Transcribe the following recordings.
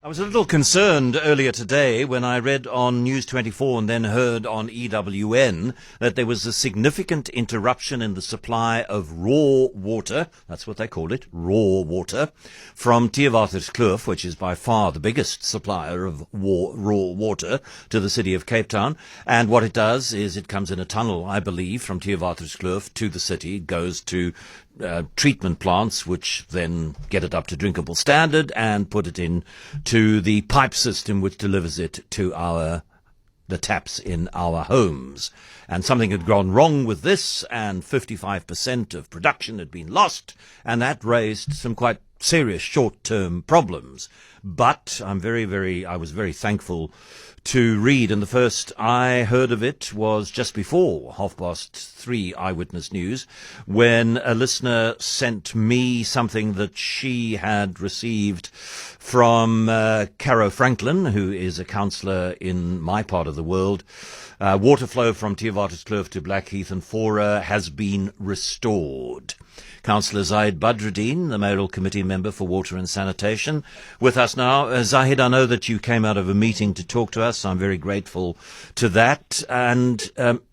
I was a little concerned earlier today when I read on News 24 and then heard on EWN that there was a significant interruption in the supply of raw water, that's what they call it, raw water, from Theewaterskloof, which is by far the biggest supplier of raw water to the city of Cape Town. And what it does is it comes in a tunnel, I believe, from Theewaterskloof to the city, goes to treatment plants, which then get it up to drinkable standard and put it in to the pipe system which delivers it to the taps in our homes. And something had gone wrong with this, and 55% of production had been lost, and that raised some quite serious short-term problems. But I was very thankful to read, and the first I heard of it was just before 3:30 Eyewitness News, when a listener sent me something that she had received from Caro Franklin, who is a councillor in my part of the world. Water flow from Theewaterskloof to Blackheath and Faure has been restored. Councillor Zahid Badroodien, the Mayoral Committee member for Water and Sanitation, with us now. Zahid, I know that you came out of a meeting to talk to us. I'm very grateful to that. And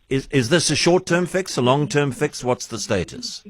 is this a short-term fix, a long-term fix? What's the status?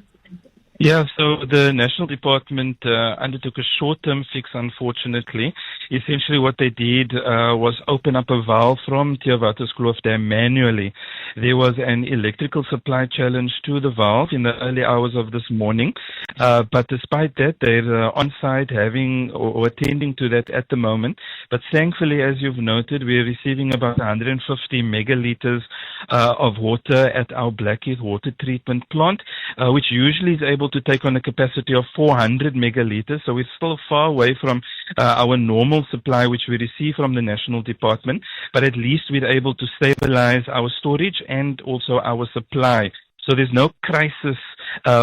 Yeah, so the National Department undertook a short-term fix, unfortunately. Essentially what they did was open up a valve from Theewaterskloof Dam manually. There was an electrical supply challenge to the valve in the early hours of this morning, but despite that, they're on-site having or attending to that at the moment. But thankfully, as you've noted, we're receiving about 150 megaliters of water at our Blackheath water treatment plant, which usually is able to take on a capacity of 400 megaliters. So we're still far away from our normal supply, which we receive from the National Department, but at least we're able to stabilize our storage and also our supply. So there's no crisis,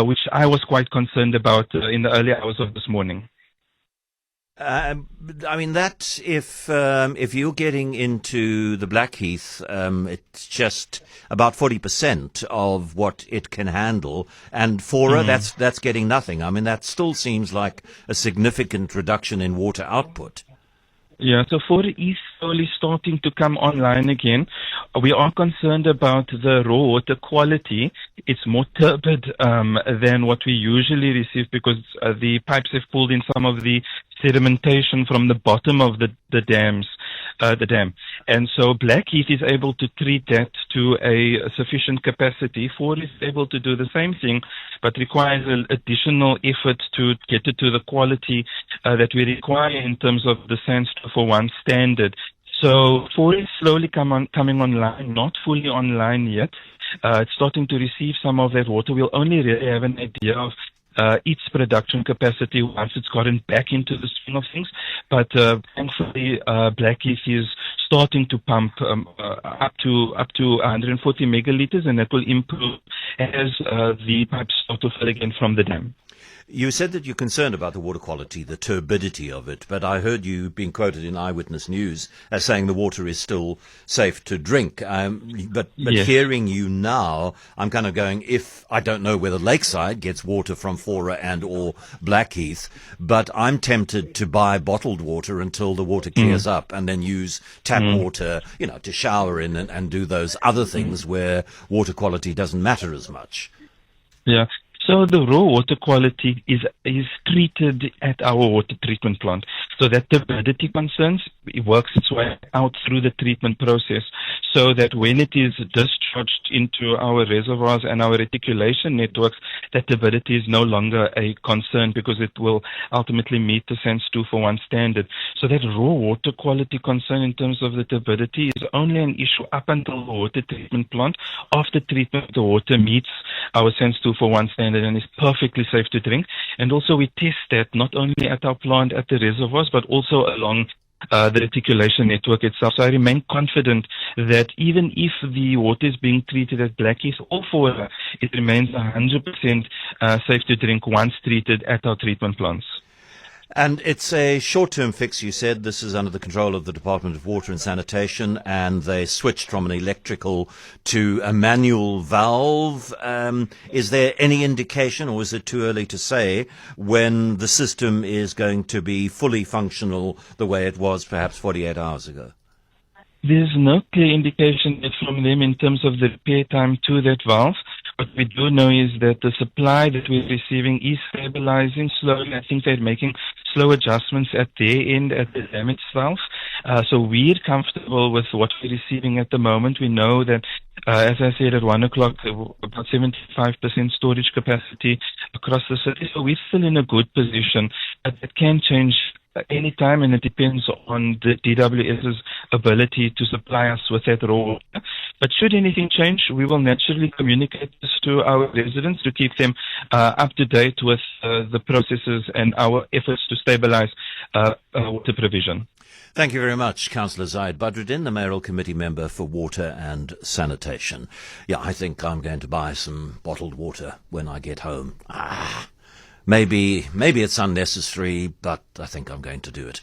which I was quite concerned about in the early hours of this morning. I mean, that if you're getting into the Blackheath, it's just about 40% of what it can handle, and Faure, that's getting nothing. I mean, that still seems like a significant reduction in water output. Yeah, so Faure is slowly starting to come online again. We are concerned about the raw water quality. It's more turbid than what we usually receive because the pipes have pulled in some of the sedimentation from the bottom of the dam. And so Blackheath is able to treat that to a sufficient capacity. Faure is able to do the same thing, but requires an additional effort to get it to the quality that we require in terms of the Sands 2-for-1 standard. So Faure is slowly coming online, not fully online yet. It's starting to receive some of that water. We'll only really have an idea of its production capacity once it's gotten back into the swing of things. But thankfully, Blackheath is starting to pump up to 140 megaliters, and that will improve as the pipes start to fill again from the dam. You said that you're concerned about the water quality, the turbidity of it, but I heard you being quoted in Eyewitness News as saying the water is still safe to drink. But yes. Hearing you now, I'm kind of going, if I don't know whether Lakeside gets water from Faure and or Blackheath, but I'm tempted to buy bottled water until the water clears up and then use tap water, to shower in and do those other things where water quality doesn't matter as much. Yeah. So the raw water quality is treated at our water treatment plant. So that turbidity concerns, it works its way out through the treatment process, so that when it is discharged into our reservoirs and our reticulation networks, that turbidity is no longer a concern because it will ultimately meet the Sands 2-for-1 standard. So that raw water quality concern in terms of the turbidity is only an issue up until the water treatment plant. After treatment, the water meets our Sands 2-for-1 standard and is perfectly safe to drink. And also we test that not only at our plant at the reservoirs, but also along the reticulation network itself. So I remain confident that even if the water is being treated at Blackheath or Faure, it remains 100% safe to drink once treated at our treatment plants. And it's a short-term fix, you said. This is under the control of the Department of Water and Sanitation, and they switched from an electrical to a manual valve. Is there any indication, or is it too early to say, when the system is going to be fully functional the way it was perhaps 48 hours ago? There's no clear indication yet from them in terms of the repair time to that valve. What we do know is that the supply that we're receiving is stabilizing slowly. I think they're making slow adjustments at their end at the damaged valve. So we're comfortable with what we're receiving at the moment. We know that, as I said, at 1 o'clock, about 75% storage capacity across the city. So we're still in a good position. But it can change any time, and it depends on the DWS's ability to supply us with that raw water. But should anything change, we will naturally communicate this to our residents to keep them up to date with the processes and our efforts to stabilize water provision. Thank you very much, Councillor Zahid Badroodien, the Mayoral Committee member for Water and Sanitation. Yeah, I think I'm going to buy some bottled water when I get home. Maybe it's unnecessary, but I think I'm going to do it.